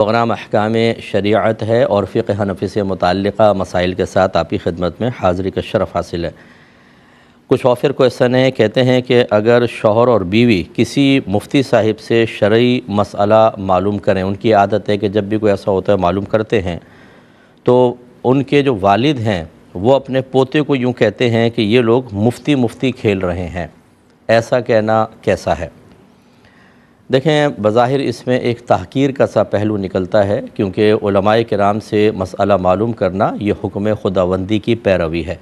Programme احکام شریعت ہے اور فقہ حنفی سے متعلقہ مسائل کے ساتھ آپ کی خدمت میں حاضری کا شرف حاصل ہے۔ کچھ آفر کویسچن ہیں، کہتے ہیں کہ اگر شوہر اور بیوی کسی مفتی صاحب سے شرعی مسئلہ معلوم کریں، ان کی عادت ہے کہ جب بھی کوئی ایسا ہوتا ہے معلوم کرتے ہیں، تو ان کے جو والد ہیں وہ اپنے پوتے کو یوں کہتے ہیں کہ یہ لوگ مفتی کھیل رہے ہیں، ایسا کہنا کیسا ہے؟ دیکھیں، بظاہر اس میں ایک تحقیر کا سا پہلو نکلتا ہے، کیونکہ علماء کرام سے مسئلہ معلوم کرنا یہ حکم خداوندی کی پیروی ہے۔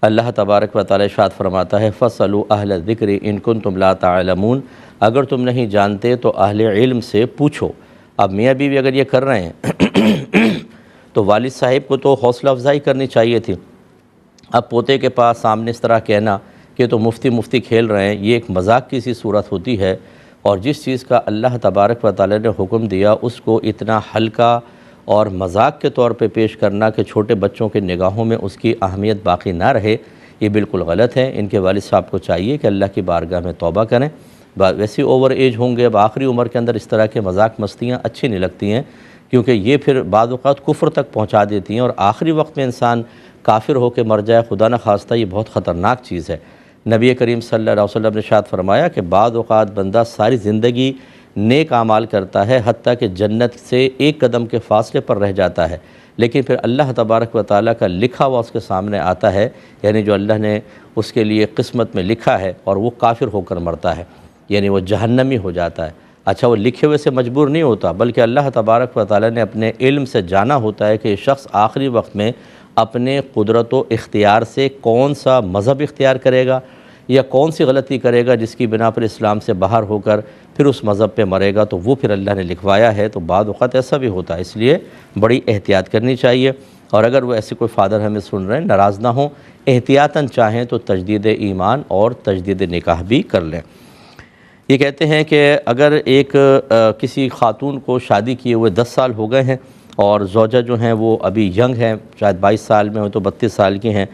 اللہ تبارک و تعالی ارشاد فرماتا ہے فَاسْأَلُوا أَهْلَ الذِّكْرِ إِن كُنتُمْ لَا تَعْلَمُونَ، اگر تم نہیں جانتے تو اہل علم سے پوچھو۔ اب میاں بیوی اگر یہ کر رہے ہیں تو والد صاحب کو تو حوصلہ افزائی کرنی چاہیے تھی۔ اب پوتے کے پاس سامنے اس طرح کہنا کہ تو مفتی کھیل رہے ہیں، یہ ایک مذاق کی سی صورت ہوتی ہے، اور جس چیز کا اللہ تبارک و تعالی نے حکم دیا اس کو اتنا ہلکا اور مذاق کے طور پہ پیش کرنا کہ چھوٹے بچوں کے نگاہوں میں اس کی اہمیت باقی نہ رہے، یہ بالکل غلط ہے۔ ان کے والد صاحب کو چاہیے کہ اللہ کی بارگاہ میں توبہ کریں۔ ویسی اوور ایج ہوں گے، اب آخری عمر کے اندر اس طرح کے مذاق مستیاں اچھی نہیں لگتی ہیں، کیونکہ یہ پھر بعض اوقات کفر تک پہنچا دیتی ہیں، اور آخری وقت میں انسان کافر ہو کے مر جائے، خدا نہ خواستہ، یہ بہت خطرناک چیز ہے۔ نبی کریم صلی اللہ علیہ وسلم نے ارشاد فرمایا کہ بعض اوقات بندہ ساری زندگی نیک اعمال کرتا ہے، حتیٰ کہ جنت سے ایک قدم کے فاصلے پر رہ جاتا ہے، لیکن پھر اللہ تبارک و تعالیٰ کا لکھا ہوا اس کے سامنے آتا ہے، یعنی جو اللہ نے اس کے لیے قسمت میں لکھا ہے، اور وہ کافر ہو کر مرتا ہے، یعنی وہ جہنمی ہو جاتا ہے۔ اچھا، وہ لکھے ہوئے سے مجبور نہیں ہوتا، بلکہ اللہ تبارک و تعالیٰ نے اپنے علم سے جانا ہوتا ہے کہ یہ شخص آخری وقت میں اپنے قدرت و اختیار سے کون سا مذہب اختیار کرے گا یا کون سی غلطی کرے گا جس کی بنا پر اسلام سے باہر ہو کر پھر اس مذہب پہ مرے گا، تو وہ پھر اللہ نے لکھوایا ہے۔ تو بعض اوقات ایسا بھی ہوتا ہے، اس لیے بڑی احتیاط کرنی چاہیے، اور اگر وہ ایسے کوئی فادر ہمیں سن رہے ہیں، ناراض نہ ہوں، احتیاطاً چاہیں تو تجدید ایمان اور تجدید نکاح بھی کر لیں۔ یہ کہتے ہیں کہ اگر ایک کسی خاتون کو شادی کیے ہوئے 10 سال ہو گئے ہیں، اور زوجہ جو ہیں وہ ابھی ینگ ہیں، شاید 22 سال میں ہو تو 32 سال کی ہیں،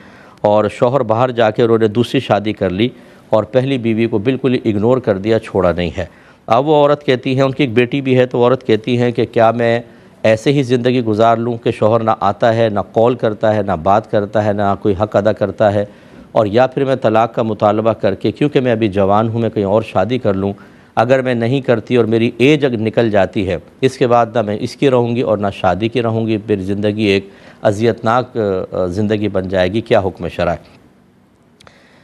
اور شوہر باہر جا کے انہوں نے دوسری شادی کر لی اور پہلی بیوی کو بالکل اگنور کر دیا، چھوڑا نہیں ہے۔ اب وہ عورت کہتی ہیں، ان کی ایک بیٹی بھی ہے، تو عورت کہتی ہیں کہ کیا میں ایسے ہی زندگی گزار لوں کہ شوہر نہ آتا ہے، نہ کال کرتا ہے، نہ بات کرتا ہے، نہ کوئی حق ادا کرتا ہے، اور یا پھر میں طلاق کا مطالبہ کر کے، کیونکہ میں ابھی جوان ہوں، میں کہیں اور شادی کر لوں؟ اگر میں نہیں کرتی اور میری ایج اگر نکل جاتی ہے، اس کے بعد نہ میں اس کی رہوں گی اور نہ شادی کی رہوں گی، پھر زندگی ایک اذیتناک زندگی بن جائے گی، کیا حکم شرع ہے؟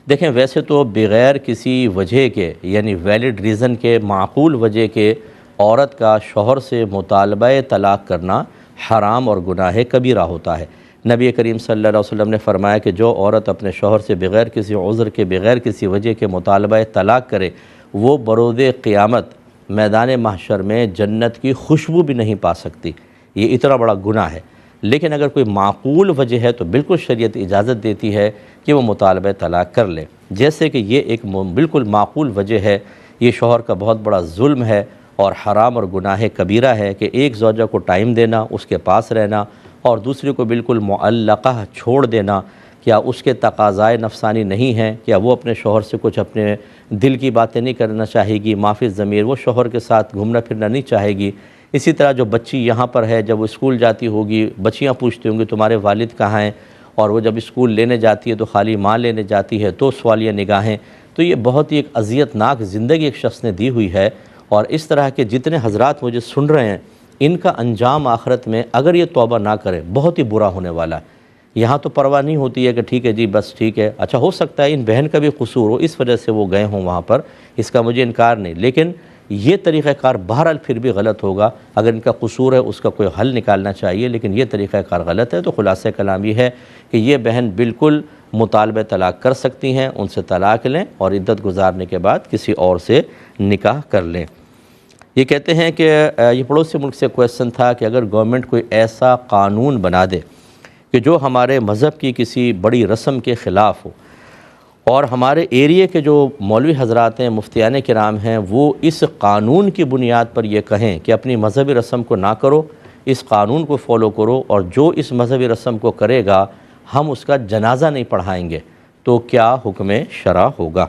دیکھیں، ویسے تو بغیر کسی وجہ کے، یعنی ویلڈ ریزن کے، معقول وجہ کے، عورت کا شوہر سے مطالبہ طلاق کرنا حرام اور گناہ کبیرہ ہوتا ہے۔ نبی کریم صلی اللہ علیہ وسلم نے فرمایا کہ جو عورت اپنے شوہر سے بغیر کسی عذر کے، بغیر کسی وجہ کے مطالبہ طلاق کرے، وہ بروز قیامت میدان محشر میں جنت کی خوشبو بھی نہیں پا سکتی۔ یہ اتنا بڑا گناہ ہے۔ لیکن اگر کوئی معقول وجہ ہے تو بالکل شریعت اجازت دیتی ہے کہ وہ مطالبہ طلاق کر لے، جیسے کہ یہ ایک بالکل معقول وجہ ہے۔ یہ شوہر کا بہت بڑا ظلم ہے اور حرام اور گناہ کبیرہ ہے کہ ایک زوجہ کو ٹائم دینا، اس کے پاس رہنا، اور دوسری کو بالکل معلقہ چھوڑ دینا۔ کیا اس کے تقاضائے نفسانی نہیں ہیں؟ کیا وہ اپنے شوہر سے کچھ اپنے دل کی باتیں نہیں کرنا چاہے گی؟ معافی ضمیر، وہ شوہر کے ساتھ گھومنا پھرنا نہیں چاہے گی؟ اسی طرح جو بچی یہاں پر ہے، جب وہ اسکول جاتی ہوگی، بچیاں پوچھتی ہوں گی تمہارے والد کہاں ہیں، اور وہ جب اسکول لینے جاتی ہے تو خالی ماں لینے جاتی ہے، تو سوالیہ نگاہیں۔ تو یہ بہت ہی ایک اذیتناک زندگی ایک شخص نے دی ہوئی ہے، اور اس طرح کے جتنے حضرات مجھے سن رہے ہیں، ان کا انجام آخرت میں اگر یہ توبہ نہ کریں بہت ہی برا ہونے والا ہے۔ یہاں تو پرواہ نہیں ہوتی ہے کہ ٹھیک ہے جی بس ٹھیک ہے، اچھا ہو سکتا ہے ان بہن کا بھی قصور ہو، اس وجہ سے وہ گئے ہوں وہاں پر، اس کا مجھے انکار نہیں، لیکن یہ طریقہ کار بہرحال پھر بھی غلط ہوگا۔ اگر ان کا قصور ہے اس کا کوئی حل نکالنا چاہیے، لیکن یہ طریقہ کار غلط ہے۔ تو خلاصہ کلام یہ ہے کہ یہ بہن بالکل مطالبہ طلاق کر سکتی ہیں، ان سے طلاق لیں اور عدت گزارنے کے بعد کسی اور سے نکاح کر لیں۔ یہ کہتے ہیں کہ یہ پڑوسی ملک سے کویسچن تھا کہ اگر گورنمنٹ کوئی ایسا قانون بنا دے کہ جو ہمارے مذہب کی کسی بڑی رسم کے خلاف ہو، اور ہمارے ایریے کے جو مولوی حضرات ہیں، مفتیان کرام ہیں، وہ اس قانون کی بنیاد پر یہ کہیں کہ اپنی مذہبی رسم کو نہ کرو، اس قانون کو فالو کرو، اور جو اس مذہبی رسم کو کرے گا ہم اس کا جنازہ نہیں پڑھائیں گے، تو کیا حکم شرع ہوگا؟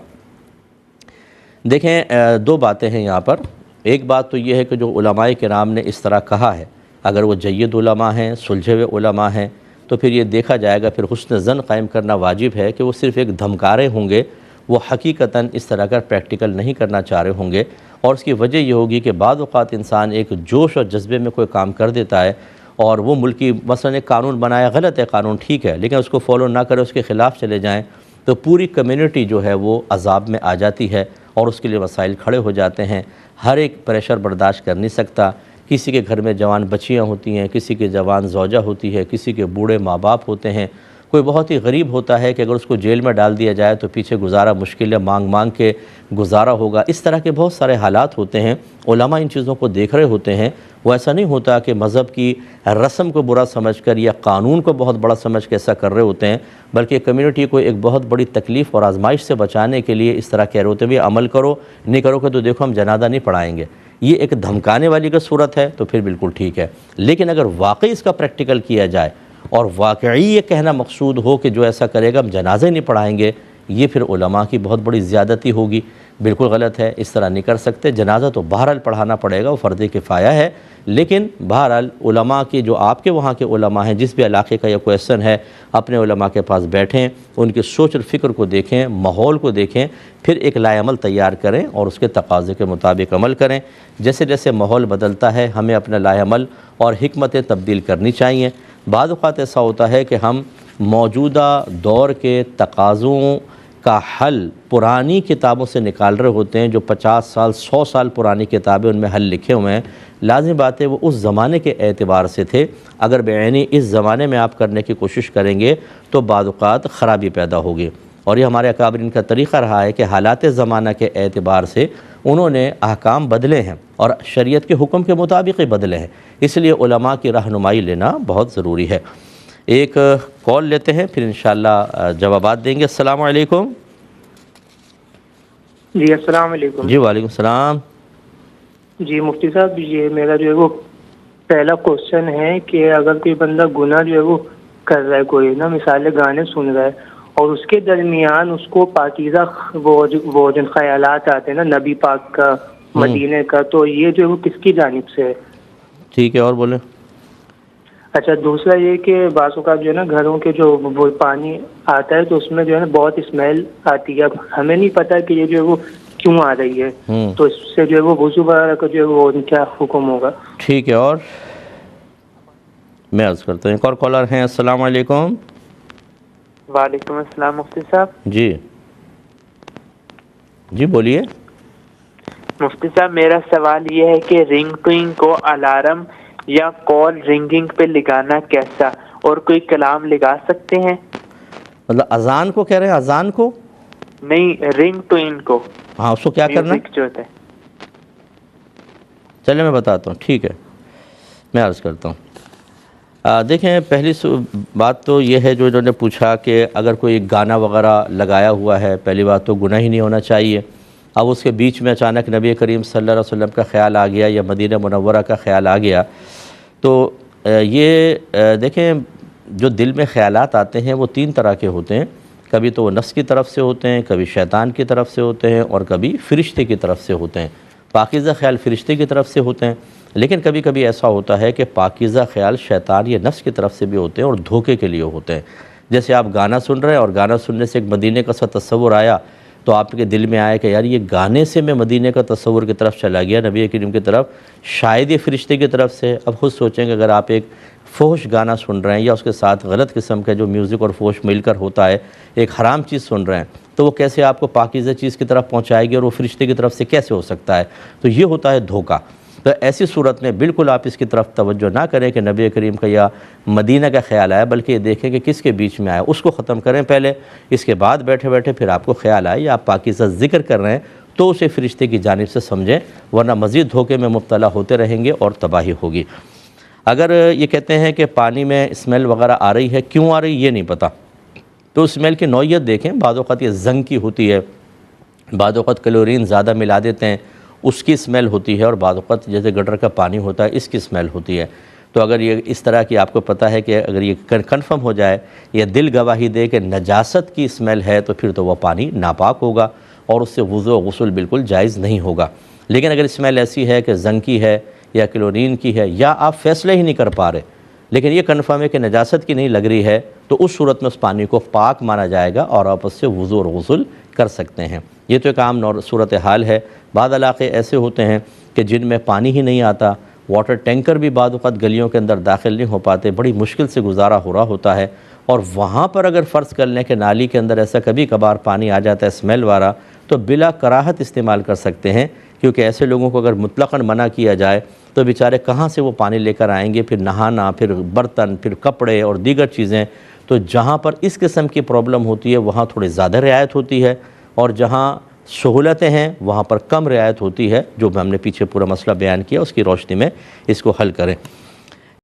دیکھیں، دو باتیں ہیں یہاں پر۔ ایک بات تو یہ ہے کہ جو علماء کرام نے اس طرح کہا ہے اگر وہ جید علماء ہیں، سلجھے ہوئے علماء ہیں، تو پھر یہ دیکھا جائے گا، پھر حسن ظن قائم کرنا واجب ہے کہ وہ صرف ایک دھمکارے ہوں گے، وہ حقیقتاً اس طرح کا پریکٹیکل نہیں کرنا چاہ رہے ہوں گے. اور اس کی وجہ یہ ہوگی کہ بعض اوقات انسان ایک جوش اور جذبے میں کوئی کام کر دیتا ہے، اور وہ ملکی مثلا ایک قانون بنایا، غلط ہے قانون، ٹھیک ہے، لیکن اس کو فالو نہ کرے، اس کے خلاف چلے جائیں، تو پوری کمیونٹی جو ہے وہ عذاب میں آ جاتی ہے، اور اس کے لیے مسائل کھڑے ہو جاتے ہیں. ہر ایک پریشر برداشت کر نہیں سکتا. کسی کے گھر میں جوان بچیاں ہوتی ہیں، کسی کے جوان زوجہ ہوتی ہے، کسی کے بوڑھے ماں باپ ہوتے ہیں. کوئی بہت ہی غریب ہوتا ہے کہ اگر اس کو جیل میں ڈال دیا جائے تو پیچھے گزارا مشکل ہے، مانگ مانگ کے گزارا ہوگا. اس طرح کے بہت سارے حالات ہوتے ہیں. علماء ان چیزوں کو دیکھ رہے ہوتے ہیں. وہ ایسا نہیں ہوتا کہ مذہب کی رسم کو برا سمجھ کر یا قانون کو بہت بڑا سمجھ کے ایسا کر رہے ہوتے ہیں، بلکہ کمیونٹی کو ایک بہت بڑی تکلیف اور آزمائش سے بچانے کے لیے اس طرح کہہ رہے ہوتے ہیں بھی عمل کرو، نہیں کرو کہ تو دیکھو ہم جنازہ نہیں پڑھائیں گے. یہ ایک دھمکانے والی کا صورت ہے تو پھر بالکل ٹھیک ہے. لیکن اگر واقعی اس کا پریکٹیکل کیا جائے اور واقعی یہ کہنا مقصود ہو کہ جو ایسا کرے گا ہم جنازہ نہیں پڑھائیں گے، یہ پھر علماء کی بہت بڑی زیادتی ہوگی. بالکل غلط ہے، اس طرح نہیں کر سکتے. جنازہ تو بہرحال پڑھانا پڑے گا، وہ فرض کفایہ ہے. لیکن بہرحال علماء کی جو آپ کے وہاں کے علماء ہیں، جس بھی علاقے کا یہ کویسچن ہے، اپنے علماء کے پاس بیٹھیں، ان کی سوچ اور فکر کو دیکھیں، ماحول کو دیکھیں، پھر ایک لائے عمل تیار کریں اور اس کے تقاضے کے مطابق عمل کریں. جیسے جیسے ماحول بدلتا ہے ہمیں اپنا لائے عمل اور حکمتیں تبدیل کرنی چاہیے. بعض اوقات ایسا ہوتا ہے کہ ہم موجودہ دور کے تقاضوں کا حل پرانی کتابوں سے نکال رہے ہوتے ہیں، جو 50 سال 100 سال پرانی کتابیں، ان میں حل لکھے ہوئے ہیں. لازم بات ہے وہ اس زمانے کے اعتبار سے تھے. اگر بعینی اس زمانے میں آپ کرنے کی کوشش کریں گے تو بعض اوقات خرابی پیدا ہوگی. اور یہ ہمارے اکابرین کا طریقہ رہا ہے کہ حالات زمانہ کے اعتبار سے انہوں نے احکام بدلے ہیں اور شریعت کے حکم کے مطابق ہی بدلے ہیں. اس لیے علماء کی رہنمائی لینا بہت ضروری ہے. ایک کال لیتے ہیں، پھر انشاءاللہ جوابات دیں گے. السلام علیکم. جی السلام علیکم. جی وعلیکم السلام. جی مفتی صاحب، یہ میرا جو ہے وہ پہلا کوشچن ہے کہ اگر کوئی بندہ گناہ جو ہے وہ کر رہا ہے، کوئی نا مثال گانے سن رہا ہے، اور اس کے درمیان اس کو پاکیزہ وہ جن خیالات آتے ہیں نا نبی پاک کا، مدینے کا، تو یہ جو ہے وہ کس کی جانب سے ہے؟ ٹھیک ہے، اور بولیں. اچھا، دوسرا یہ کہ بعض اوقات جو ہے نا گھروں کے جو وہ پانی آتا ہے تو اس میں جو ہے نا بہت اسمیل آتی ہے. اب ہمیں نہیں پتا کہ یہ جو ہے وہ کیوں آ رہی ہے، تو اس سے جو ہے وہ وضو وغیرہ کا جو ہے وہ کیا حکم ہوگا؟ ٹھیک ہے، اور میں عرض کرتا ہوں. ایک اور کالر ہیں. السلام علیکم. وعلیکم السلام مفتی صاحب. جی جی بولیے. مفتی صاحب میرا سوال یہ ہے کہ رنگ ٹون کو الارم یا کال رنگنگ پہ لگانا کیسا، اور کوئی کلام لگا سکتے ہیں؟ مطلب اذان کو کہہ رہے ہیں؟ اذان کو نہیں، رنگ ٹون کو. ہاں، اس کو کیا کرنا ہے؟ جو ہوتا ہے. چلے میں بتاتا ہوں. ٹھیک ہے، میں عرض کرتا ہوں. دیکھیں، پہلی بات تو یہ ہے جو انہوں نے پوچھا کہ اگر کوئی گانا وغیرہ لگایا ہوا ہے، پہلی بات تو گناہ ہی نہیں ہونا چاہیے. اب اس کے بیچ میں اچانک نبی کریم صلی اللہ علیہ وسلم کا خیال آ گیا یا مدینہ منورہ کا خیال آ گیا، تو یہ دیکھیں جو دل میں خیالات آتے ہیں وہ 3 طرح کے ہوتے ہیں. کبھی تو وہ نفس کی طرف سے ہوتے ہیں، کبھی شیطان کی طرف سے ہوتے ہیں، اور کبھی فرشتے کی طرف سے ہوتے ہیں. پاکیزہ خیال فرشتے کی طرف سے ہوتے ہیں، لیکن کبھی کبھی ایسا ہوتا ہے کہ پاکیزہ خیال شیطان یا نفس کی طرف سے بھی ہوتے ہیں اور دھوکے کے لیے ہوتے ہیں. جیسے آپ گانا سن رہے ہیں اور گانا سننے سے ایک مدینے کا سا تصور آیا، تو آپ کے دل میں آیا کہ یار یہ گانے سے میں مدینے کا تصور کی طرف چلا گیا، نبی کریم کی طرف، شاید یہ فرشتے کی طرف سے. اب خود سوچیں کہ اگر آپ ایک فحش گانا سن رہے ہیں یا اس کے ساتھ غلط قسم کا جو میوزک اور فحش مل کر ہوتا ہے، ایک حرام چیز سن رہے ہیں، تو وہ کیسے آپ کو پاکیزہ چیز کی طرف پہنچائے گی اور وہ فرشتے کی طرف سے کیسے ہو سکتا ہے؟ تو یہ ہوتا ہے دھوکہ. تو ایسی صورت میں بالکل آپ اس کی طرف توجہ نہ کریں کہ نبی کریم کا یا مدینہ کا خیال آیا، بلکہ یہ دیکھیں کہ کس کے بیچ میں آیا، اس کو ختم کریں پہلے. اس کے بعد بیٹھے بیٹھے پھر آپ کو خیال آئے یا آپ پاکیزہ ذکر کر رہے ہیں تو اسے فرشتے کی جانب سے سمجھیں، ورنہ مزید دھوکے میں مبتلا ہوتے رہیں گے اور تباہی ہوگی. اگر یہ کہتے ہیں کہ پانی میں اسمیل وغیرہ آ رہی ہے، کیوں آ رہی یہ نہیں پتہ، تو اسمیل کی نوعیت دیکھیں. بعض اوقات یہ زنگ کی ہوتی ہے، بعض اوقات کلورین زیادہ ملا دیتے ہیں، اس کی اسمیل ہوتی ہے، اور بعض اوقات جیسے گٹر کا پانی ہوتا ہے اس کی اسمیل ہوتی ہے. تو اگر یہ اس طرح کی آپ کو پتہ ہے کہ اگر یہ کنفرم ہو جائے یا دل گواہی دے کہ نجاست کی اسمیل ہے، تو پھر تو وہ پانی ناپاک ہوگا اور اس سے وضو و غسل بالکل جائز نہیں ہوگا. لیکن اگر اسمیل ایسی ہے کہ زنگ کی ہے یا کلورین کی ہے، یا آپ فیصلہ ہی نہیں کر پا رہے لیکن یہ کنفرم ہے کہ نجاست کی نہیں لگ رہی ہے، تو اس صورت میں اس پانی کو پاک مانا جائے گا اور آپ اس سے وضو اور غسل کر سکتے ہیں۔ یہ تو ایک عام صورتحال ہے۔ بعض علاقے ایسے ہوتے ہیں کہ جن میں پانی ہی نہیں آتا، واٹر ٹینکر بھی بعض اوقات گلیوں کے اندر داخل نہیں ہو پاتے، بڑی مشکل سے گزارا ہو رہا ہوتا ہے، اور وہاں پر اگر فرض کر لیں کہ نالی کے اندر ایسا کبھی کبھار پانی آ جاتا ہے اسمیل والا، تو بلا کراہت استعمال کر سکتے ہیں، کیونکہ ایسے لوگوں کو اگر مطلقاً منع کیا جائے تو بیچارے کہاں سے وہ پانی لے کر آئیں گے، پھر نہانا، پھر برتن، پھر کپڑے اور دیگر چیزیں۔ تو جہاں پر اس قسم کی پرابلم ہوتی ہے وہاں تھوڑی زیادہ رعایت ہوتی ہے، اور جہاں سہولتیں ہیں وہاں پر کم رعایت ہوتی ہے، جو ہم نے پیچھے پورا مسئلہ بیان کیا اس کی روشنی میں اس کو حل کریں۔